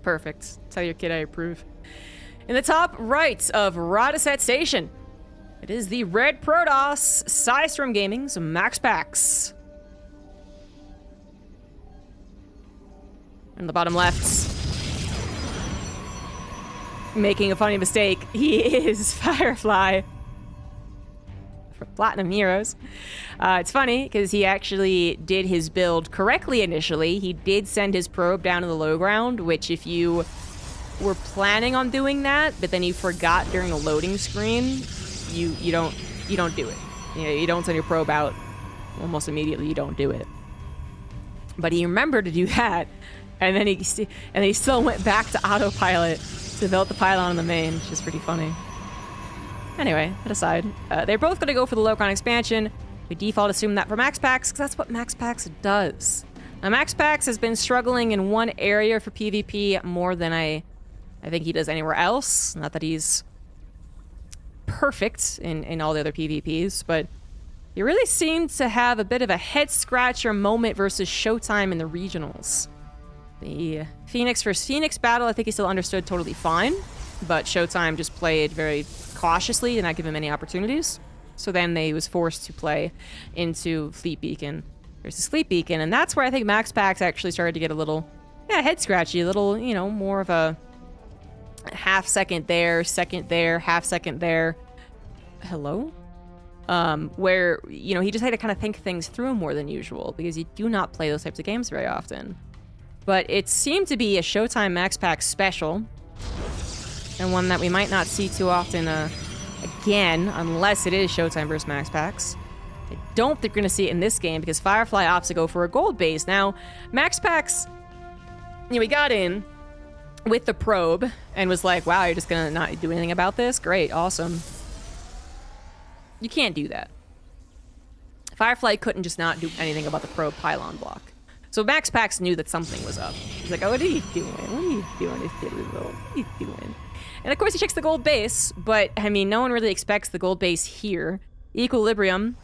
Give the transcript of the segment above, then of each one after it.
Perfect. Tell your kid I approve. In the top right of Radaset Station, it is the Red Protoss Systrom Gaming's MaxPax. In the bottom left, making a funny mistake, he is Firefly from Platinum Heroes. It's funny because he actually did his build correctly initially. He did send his probe down to the low ground, which if you were planning on doing that, but then you forgot during the loading screen, you don't do it. You don't send your probe out almost immediately. You don't do it. But he remembered to do that, and then he still went back to autopilot to build the pylon on the main, which is pretty funny. Anyway, that aside, they're both going to go for the low ground expansion. We default assume that for MaxPax, because that's what MaxPax does. Now, MaxPax has been struggling in one area for PvP more than I think he does anywhere else. Not that he's perfect in all the other PvPs, but he really seemed to have a bit of a head-scratcher moment versus Showtime in the regionals. The Phoenix versus Phoenix battle, I think he still understood totally fine, but Showtime just played very cautiously and not give him any opportunities. So then they was forced to play into Fleet Beacon versus Fleet Beacon, and that's where I think MaxPax actually started to get a little, head-scratchy, a little, more of a half second there, half second there. Hello? Where, he just had to kind of think things through more than usual, because you do not play those types of games very often. But it seemed to be a Showtime MaxPax special, and one that we might not see too often again, unless it is Showtime versus MaxPax. I don't think we're going to see it in this game, because Firefly opts to go for a gold base. Now, MaxPax, he got in with the probe, and was like, wow, you're just going to not do anything about this? Great, awesome. You can't do that. Firefly couldn't just not do anything about the probe pylon block. So MaxPax knew that something was up. He's like, oh, what are you doing? What are you doing? What are you doing? And of course he checks the gold base, but I mean, no one really expects the gold base here. Equilibrium,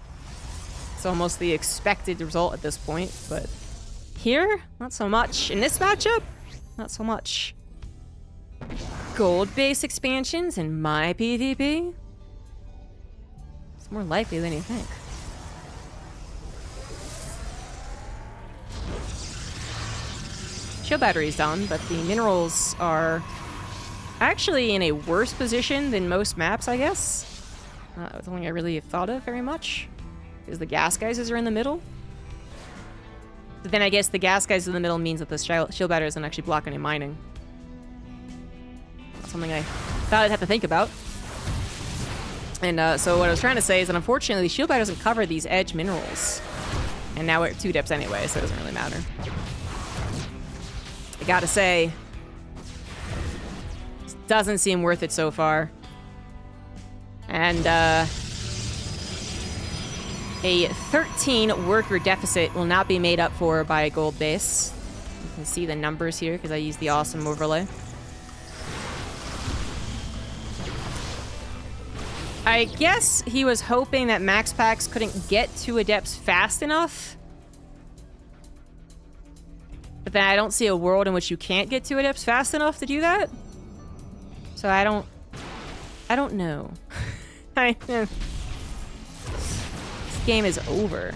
it's almost the expected result at this point, but here, not so much. In this matchup, not so much. Gold base expansions in my PvP? It's more likely than you think. Shield battery's done, but the minerals are actually in a worse position than most maps, I guess. It's something I really have thought of very much, because the gas geysers are in the middle. But then I guess the gas geysers in the middle means that the shield battery doesn't actually block any mining. That's something I thought I'd have to think about. And so what I was trying to say is that unfortunately the shield battery doesn't cover these edge minerals. And now we're at 2 dips anyway, so it doesn't really matter. I gotta say, this doesn't seem worth it so far. And a 13 worker deficit will not be made up for by a gold base. You can see the numbers here because I used the awesome overlay. I guess he was hoping that MaxPax couldn't get to adepts fast enough. But then I don't see a world in which you can't get to adepts fast enough to do that. So I don't know. This game is over.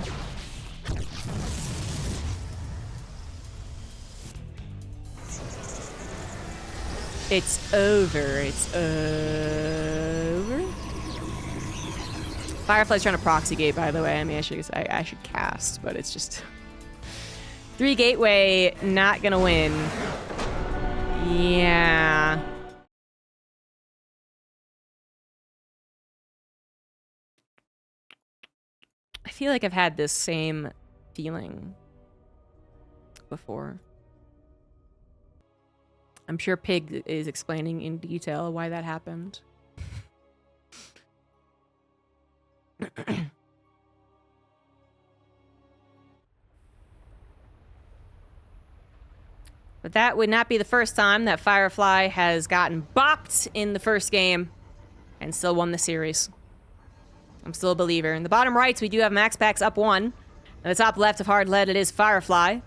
It's over. It's over. Firefly's trying to proxy gate, by the way. I mean, I should cast, but it's just 3 gateway, not gonna win. Yeah. I feel like I've had this same feeling before. I'm sure Pig is explaining in detail why that happened. But that would not be the first time that Firefly has gotten bopped in the first game and still won the series. I'm still a believer. In the bottom right, we do have MaxPax up 1. In the top left of Hard Lead, it is Firefly.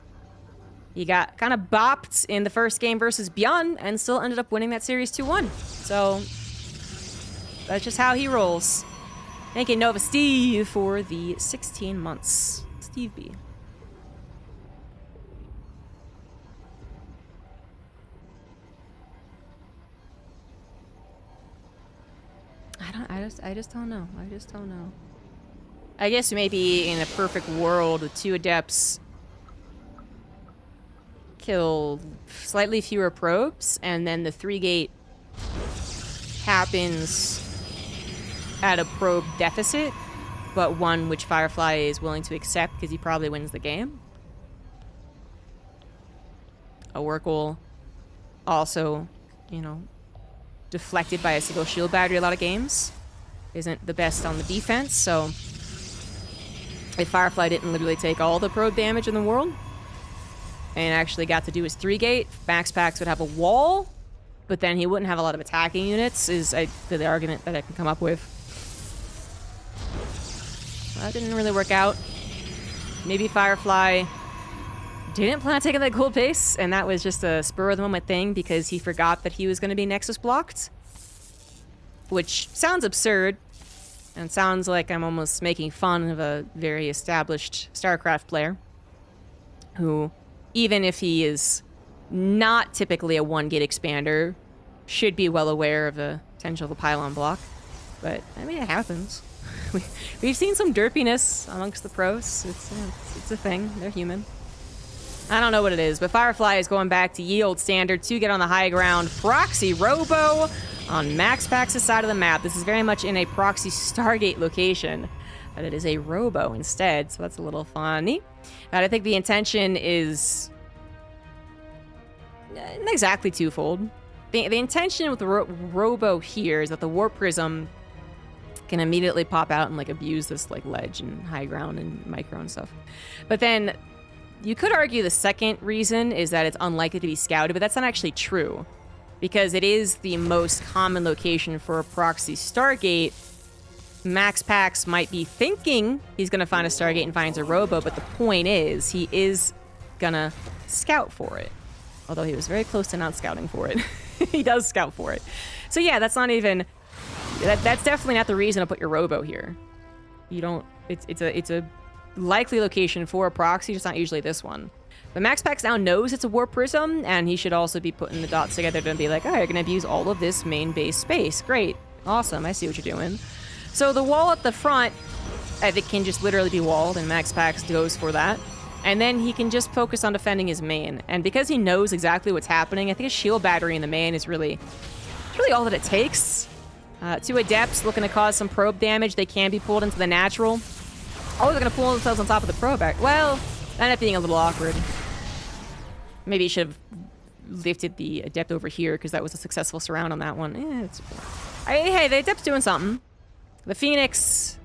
He got kind of bopped in the first game versus Bjorn and still ended up winning that series 2-1. So that's just how he rolls. Thank you, Nova Steve, for the 16 months. Steve B. I just don't know. I just don't know. I guess maybe in a perfect world with 2 adepts kill slightly fewer probes, and then the 3-gate happens at a probe deficit, but one which Firefly is willing to accept because he probably wins the game. A Workle also, you know, deflected by a single shield battery a lot of games. Isn't the best on the defense, so if Firefly didn't literally take all the probe damage in the world and actually got to do his 3-gate, MaxPax would have a wall, but then he wouldn't have a lot of attacking units, is the argument that I can come up with. That didn't really work out. Maybe Firefly didn't plan on taking that gold base, and that was just a spur-of-the-moment thing because he forgot that he was going to be Nexus blocked. Which sounds absurd, and sounds like I'm almost making fun of a very established StarCraft player who, even if he is not typically a 1-gate expander, should be well aware of the potential of a pylon block. But, I mean, it happens. We've seen some derpiness amongst the pros. It's a thing. They're human. I don't know what it is, but Firefly is going back to ye old standard to get on the high ground. Proxy Robo on MaxPax's side of the map. This is very much in a proxy Stargate location, but it is a Robo instead, so that's a little funny. But I think the intention is not exactly twofold. The intention with the Robo here is that the Warp Prism can immediately pop out and like abuse this like ledge and high ground and micro and stuff. But then you could argue the second reason is that it's unlikely to be scouted, but that's not actually true. Because it is the most common location for a proxy Stargate. MaxPax might be thinking he's going to find a Stargate and finds a Robo, but the point is he is going to scout for it. Although he was very close to not scouting for it. He does scout for it. So yeah, that's not even... That's definitely not the reason to put your Robo here. You don't... It's a likely location for a proxy, just not usually this one. But MaxPax now knows it's a Warp Prism, and he should also be putting the dots together to be like, oh, you're going to abuse all of this main base space. Great. Awesome. I see what you're doing. So the wall at the front, I think, can just literally be walled, and MaxPax goes for that. And then he can just focus on defending his main. And because he knows exactly what's happening, I think a shield battery in the main is really all that it takes. 2 adepts looking to cause some probe damage. They can be pulled into the natural. Oh, they're going to pull themselves on top of the probe. Well, that ended up being a little awkward. Maybe you should have lifted the adept over here because that was a successful surround on that one. Hey, the adept's doing something. The Phoenix,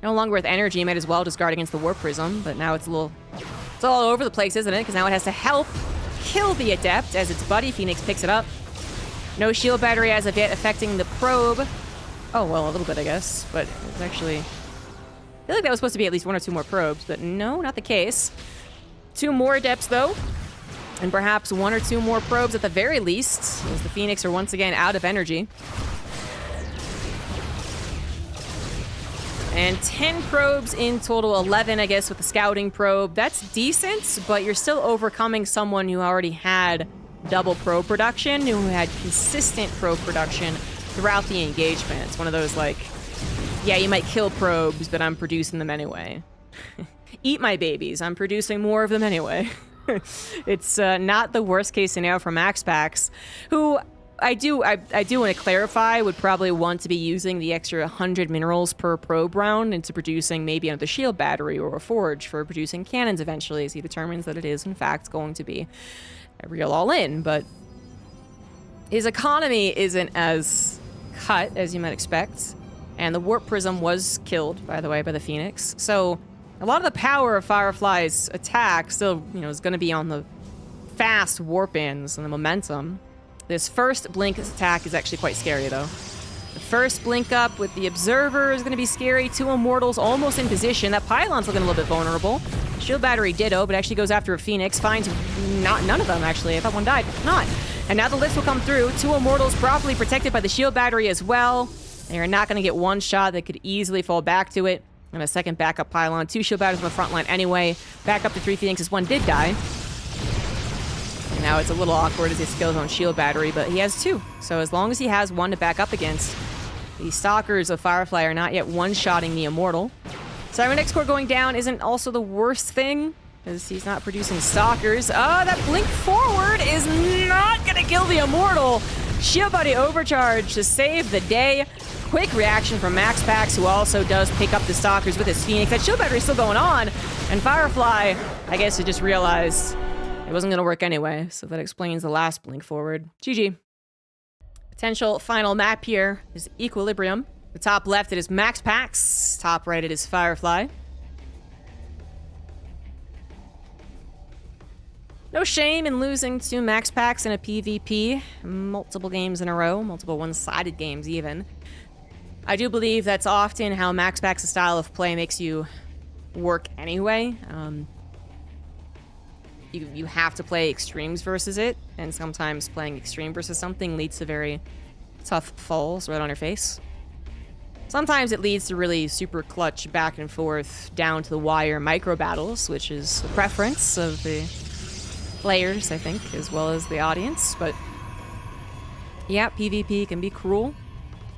no longer with energy, might as well just guard against the Warp Prism, but now it's all over the place, isn't it? Because now it has to help kill the adept as its buddy Phoenix picks it up. No shield battery as of yet affecting the probe. Oh, well, a little bit, I guess, but it's actually... I feel like that was supposed to be at least 1 or 2 more probes, but no, not the case. 2 more adepts, though. And perhaps 1 or 2 more probes at the very least, as the Phoenix are once again out of energy. And 10 probes in total, 11, I guess, with the scouting probe. That's decent, but you're still overcoming someone who already had double probe production, who had consistent probe production throughout the engagement. It's one of those, like, yeah, you might kill probes, but I'm producing them anyway. Eat my babies, I'm producing more of them anyway. It's not the worst case scenario for MaxPax, who I do want to clarify would probably want to be using the extra 100 minerals per probe round into producing maybe another shield battery or a forge for producing cannons eventually, as he determines that it is in fact going to be a real all-in. But his economy isn't as cut as you might expect, and the Warp Prism was killed, by the way, by the Phoenix. So a lot of the power of Firefly's attack still, is going to be on the fast warp-ins and the momentum. This first blink attack is actually quite scary, though. The first blink up with the Observer is going to be scary. 2 Immortals almost in position. That Pylon's looking a little bit vulnerable. Shield battery ditto, but actually goes after a Phoenix. Finds none of them, actually. I thought one died, but not. And now the lifts will come through. 2 Immortals properly protected by the shield battery as well. They are not going to get one shot. They could easily fall back to it. And a second backup pylon. 2 shield batteries on the front line anyway. Back up to 3 Phoenixes. 1 did die. And now it's a little awkward as he skills on shield battery, but he has 2. So as long as he has 1 to back up against, the Stalkers of Firefly are not yet one-shotting the Immortal. Cybernetic score going down isn't also the worst thing, because he's not producing Stalkers. Oh, that blink forward is not going to kill the Immortal. Shield Buddy overcharge to save the day. Quick reaction from MaxPax, who also does pick up the Stalkers with his Phoenix. That shield battery is still going on. And Firefly, I guess he just realized it wasn't going to work anyway. So that explains the last blink forward. GG. Potential final map here is Equilibrium. The top left, it is MaxPax. Top right, it is Firefly. No shame in losing to MaxPax in a PvP. Multiple games in a row. Multiple one-sided games, even. I do believe that's often how MaxPax's style of play makes you work anyway. You have to play extremes versus it, and sometimes playing extreme versus something leads to very tough falls right on your face. Sometimes it leads to really super clutch back and forth, down to the wire micro battles, which is the preference of the players, I think, as well as the audience. But yeah, PvP can be cruel.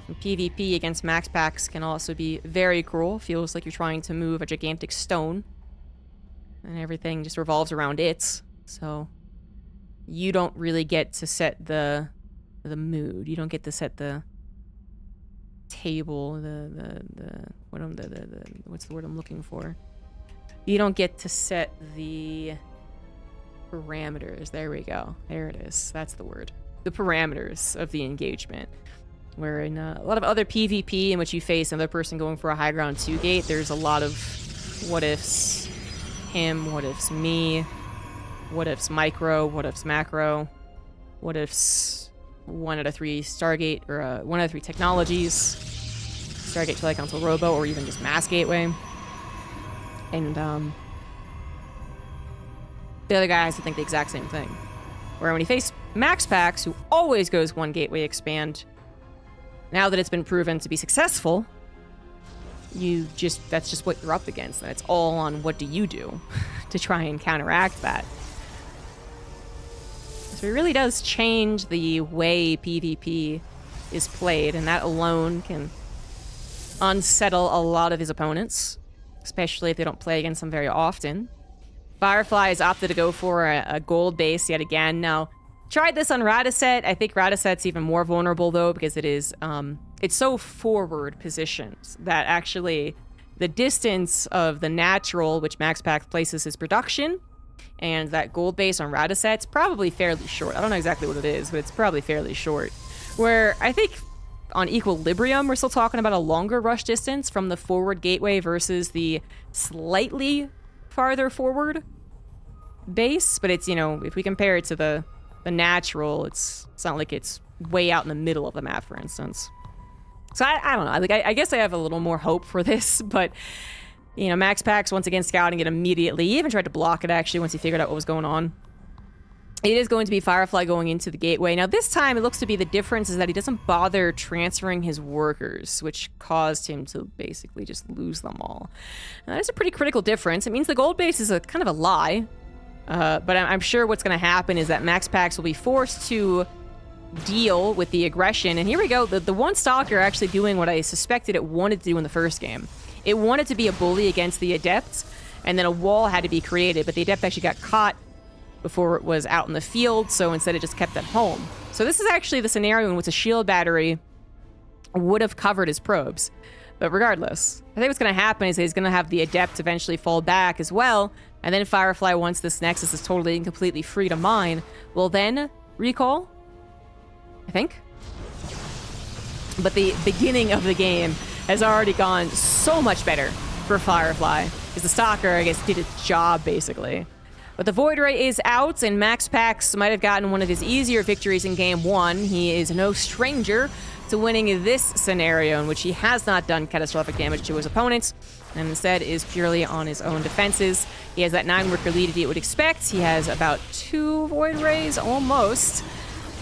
And PvP against MaxPax can also be very cruel. Feels like you're trying to move a gigantic stone, and everything just revolves around it. So you don't really get to set the mood. You don't get to set the table, what's the word I'm looking for? You don't get to set the parameters. There we go. There it is. That's the word. The parameters of the engagement. Where in a lot of other PvP in which you face another person going for a high ground 2 gate, there's a lot of what ifs him, what ifs me, what ifs micro, what ifs macro, what ifs 1 out of 3 Stargate, or 1 out of 3 technologies, Stargate, Twilight Council, Robo, or even just Mass Gateway. And the other guy has to think the exact same thing. Where when you face MaxPax, who always goes 1 gateway expand, now that it's been proven to be successful, that's just what you're up against, and it's all on what do you do to try and counteract that. So it really does change the way PvP is played, and that alone can unsettle a lot of his opponents, especially if they don't play against him very often. Firefly has opted to go for a gold base yet again. Now, tried this on Radiset. I think Radiset's even more vulnerable, though, because it is it's so forward positioned that actually the distance of the natural, which MaxPax places his production, and that gold base on Radiset's probably fairly short. I don't know exactly what it is, but it's probably fairly short. Where I think on Equilibrium, we're still talking about a longer rush distance from the forward gateway versus the slightly farther forward base. But it's, you know, if we compare it to the natural, it's not like it's way out in the middle of the map, for instance. So I don't know. Like I guess I have a little more hope for this, but you know, MaxPax once again scouting it immediately. He even tried to block it actually once he figured out what was going on. It is going to be Firefly going into the gateway. Now this time it looks to be the difference is that he doesn't bother transferring his workers, which caused him to basically just lose them all. Now, that is a pretty critical difference. It means the gold base is a kind of a lie. But I'm sure what's going to happen is that MaxPax will be forced to deal with the aggression. And here we go. The one Stalker actually doing what I suspected it wanted to do in the first game. It wanted to be a bully against the Adept, and then a wall had to be created. But the Adept actually got caught before it was out in the field, so instead it just kept it home. So this is actually the scenario in which a shield battery would have covered his probes. But regardless, I think what's going to happen is he's going to have the Adept eventually fall back as well. And then Firefly, once this Nexus is totally and completely free to mine, will then recall, I think. But the beginning of the game has already gone so much better for Firefly, because the Stalker, I guess, did its job, basically. But the Void Ray is out, and MaxPax might have gotten one of his easier victories in Game 1. He is no stranger to winning this scenario, in which he has not done catastrophic damage to his opponents, and instead is purely on his own defenses. He has that 9-worker lead that you would expect. He has about 2 Void Rays, almost.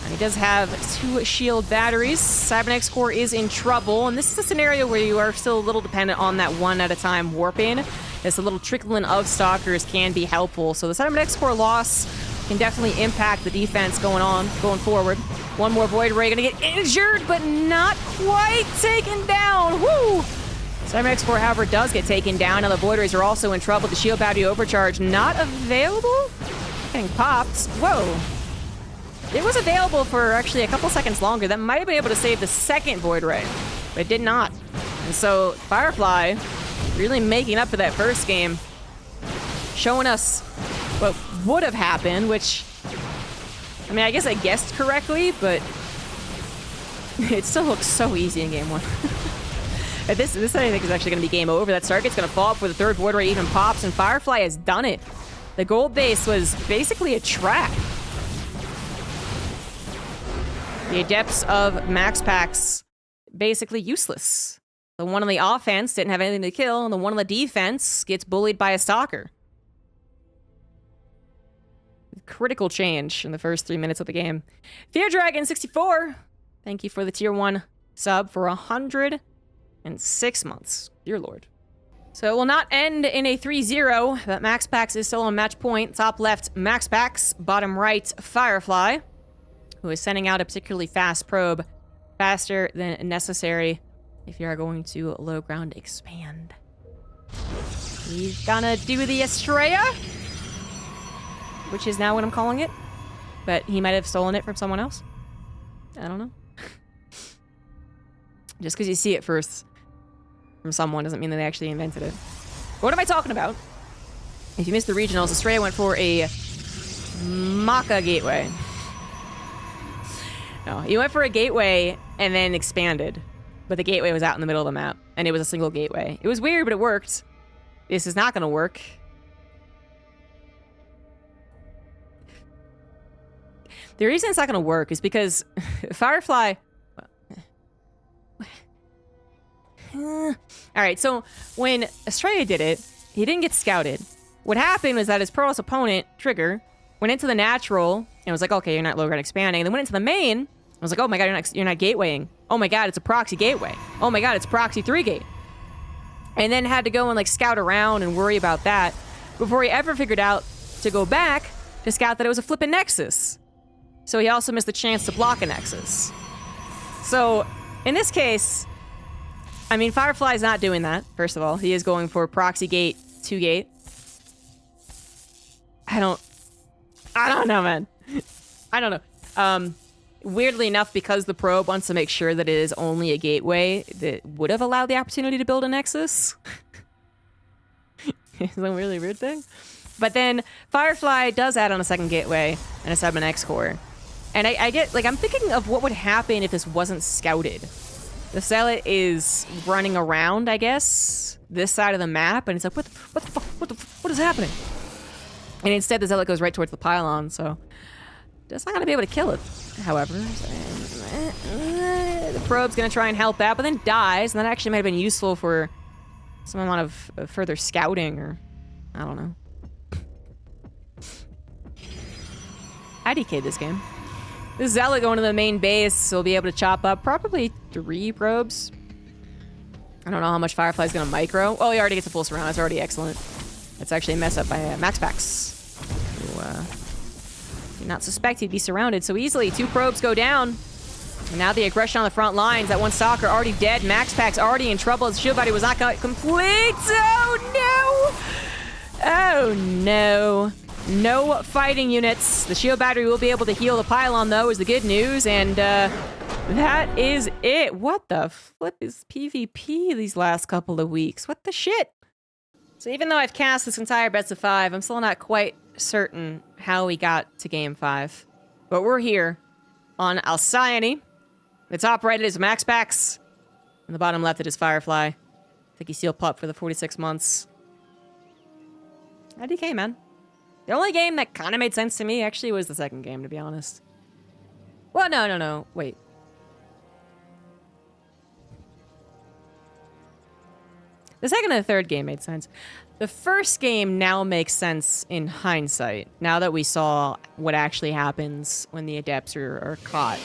And he does have 2 shield batteries. Cybernetics Core is in trouble, and this is a scenario where you are still a little dependent on that 1 at a time warp-in. This a little trickling of stalkers can be helpful. So the Cybernetics Core loss can definitely impact the defense going forward. 1 more Void Ray gonna get injured, but not quite taken down. Woo! Cybernetics Core, however, does get taken down. Now the Void Rays are also in trouble. The shield battery overcharge not available? Getting popped. Whoa. It was available for actually a couple seconds longer. That might have been able to save the second Void Ray, but it did not. And so Firefly really making up for that first game, showing us what would have happened, which, I mean, I guess I guessed correctly, but it still looks so easy in Game 1. This I think is actually going to be game over. That Stargate's going to fall before the third Void Ray even pops, and Firefly has done it. The gold base was basically a trap. The Adepts of MaxPax, basically useless. The one on the offense didn't have anything to kill, and the one on the defense gets bullied by a stalker. Critical change in the first 3 minutes of the game. Fear Dragon 64, thank you for the tier 1 sub for 106 months. Dear Lord. So it will not end in a 3-0, but MaxPax is still on match point. Top left, MaxPax. Bottom right, Firefly, who is sending out a particularly fast probe, faster than necessary if you are going to low ground expand. He's gonna do the Estrella, which is now what I'm calling it, but he might have stolen it from someone else. I don't know. Just because you see it first from someone doesn't mean that they actually invented it. What am I talking about? If you missed the regionals, Estrella went for a Maka gateway. No, he went for a gateway and then expanded. But the gateway was out in the middle of the map, and it was a single gateway. It was weird, but it worked. This is not going to work. The reason it's not going to work is because Firefly... Alright, so when Estrella did it, he didn't get scouted. What happened was that his Protoss opponent, Trigger, went into the natural and was like, okay, you're not low ground expanding. And then went into the main and was like, oh my god, you're not gatewaying. Oh my god, it's a proxy gateway. Oh my god, it's proxy 3-gate. And then had to go and like scout around and worry about that before he ever figured out to go back to scout that it was a flippin' Nexus. So he also missed the chance to block a Nexus. So in this case, I mean, Firefly's not doing that, first of all. He is going for proxy gate, 2-gate. I don't know, man. I don't know. Weirdly enough, because the probe wants to make sure that it is only a gateway that would have allowed the opportunity to build a Nexus. It's a really weird thing. But then Firefly does add on a second gateway and a Cybernetics Core. And I get, like, I'm thinking of what would happen if this wasn't scouted. The Zealot is running around, I guess, this side of the map, and it's like, what is happening? And instead, the Zealot goes right towards the pylon, so it's not going to be able to kill it, however. The probe's going to try and help out, but then dies, and that actually might have been useful for some amount of further scouting, or I don't know. I DK'd this game. This Zealot going to the main base will be able to chop up probably 3 probes. I don't know how much Firefly's going to micro. Oh, he already gets a full surround. That's already excellent. That's actually a mess up by MaxPax, who did not suspect he'd be surrounded so easily. 2 probes go down. And now the aggression on the front lines. That one stalker already dead. MaxPax already in trouble. His shield body was not complete. Oh, no! Oh, no. No fighting units. The shield battery will be able to heal the pylon, though, is the good news. And that is it. What the flip is PvP these last couple of weeks? What the shit? So even though I've cast this entire best of 5, I'm still not quite certain how we got to game 5. But we're here on Alcyone. The top right it is MaxPax. And the bottom left it is Firefly. I think he's seal pup for the 46 months. IDK, man. The only game that kind of made sense to me actually was the second game, to be honest. Well, no. Wait. The second and the third game made sense. The first game now makes sense in hindsight, now that we saw what actually happens when the adepts are caught.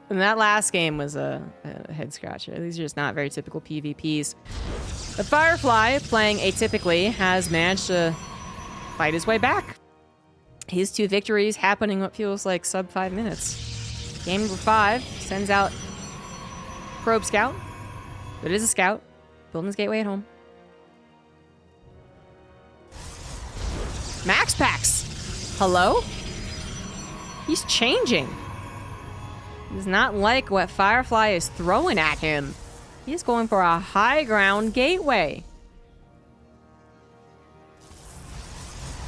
And that last game was a head scratcher. These are just not very typical PvPs. The Firefly, playing atypically, has managed to fight his way back. His 2 victories happening what feels like sub 5 minutes. Game number 5 sends out Probe Scout. But it is a scout. Building his gateway at home. MaxPax! Hello? He's changing. He's not like what Firefly is throwing at him. He's going for a high ground gateway.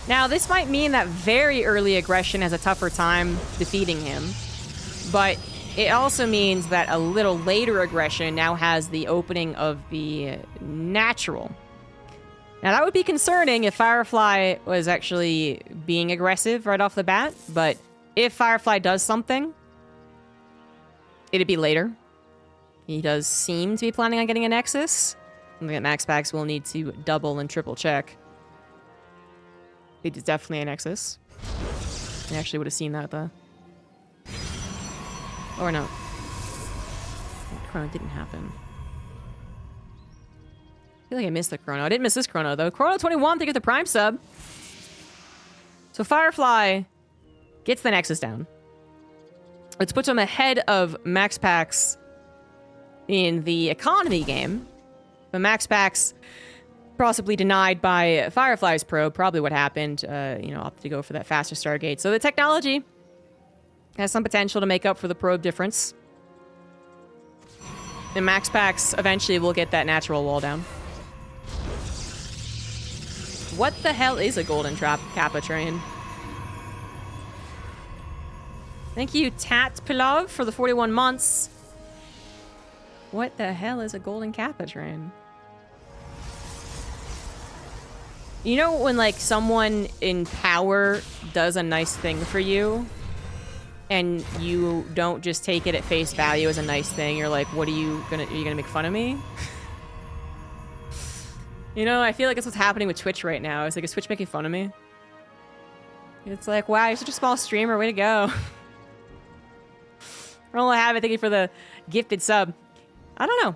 Now, this might mean that very early aggression has a tougher time defeating him, but it also means that a little later aggression now has the opening of the natural. Now, that would be concerning if Firefly was actually being aggressive right off the bat, but if Firefly does something, it'd be later. He does seem to be planning on getting a Nexus. I think MaxPax will need to double and triple check. It is definitely a Nexus. I actually would have seen that, though. Or no. Chrono didn't happen. I feel like I missed the Chrono. I didn't miss this Chrono, though. Chrono 21, thank you for the Prime sub. So Firefly gets the Nexus down. Let's put him ahead of MaxPax in the economy game. But MaxPax possibly denied by Firefly's probe, probably what happened, opted to go for that faster Stargate. So the technology has some potential to make up for the probe difference. And MaxPax eventually will get that natural wall down. What the hell is a golden trap Kappa train? Thank you, Tat Pilav, for the 41 months. What the hell is a golden Kappa train? You know when, like, someone in power does a nice thing for you, and you don't just take it at face value as a nice thing? You're like, what are you gonna make fun of me? You know, I feel like that's what's happening with Twitch right now. It's like, is Twitch making fun of me? It's like, wow, you're such a small streamer, way to go. Roll a habit, thank you for the gifted sub. I don't know.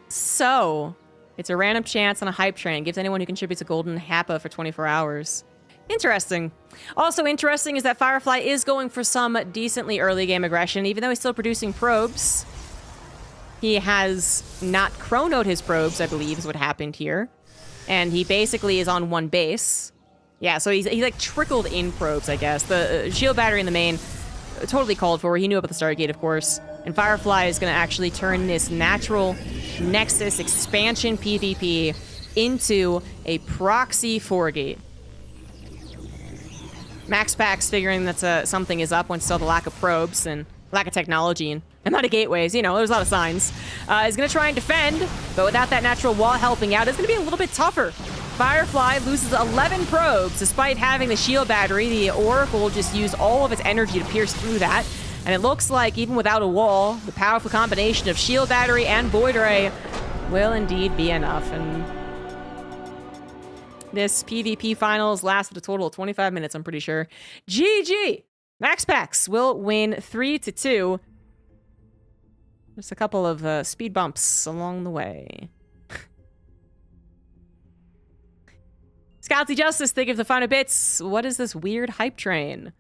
So, it's a random chance on a hype train. Gives anyone who contributes a golden Happa for 24 hours. Interesting. Also interesting is that Firefly is going for some decently early game aggression, even though he's still producing probes. He has not chronoed his probes, I believe, is what happened here. And he basically is on one base. Yeah, so he's like trickled in probes, I guess. The shield battery in the main, totally called for. He knew about the Stargate, of course. And Firefly is going to actually turn this natural Nexus expansion PvP into a proxy 4-gate. MaxPax figuring that something is up when still the lack of probes and lack of technology and amount of gateways. You know, there's a lot of signs. Is going to try and defend, but without that natural wall helping out, it's going to be a little bit tougher. Firefly loses 11 probes despite having the shield battery. The Oracle just used all of its energy to pierce through that. And it looks like, even without a wall, the powerful combination of shield battery and void ray will indeed be enough. And this PvP finals lasted a total of 25 minutes, I'm pretty sure. GG! MaxPax will win 3-2. Just a couple of speed bumps along the way. Scouty Justice, thank you for the final bits. What is this weird hype train?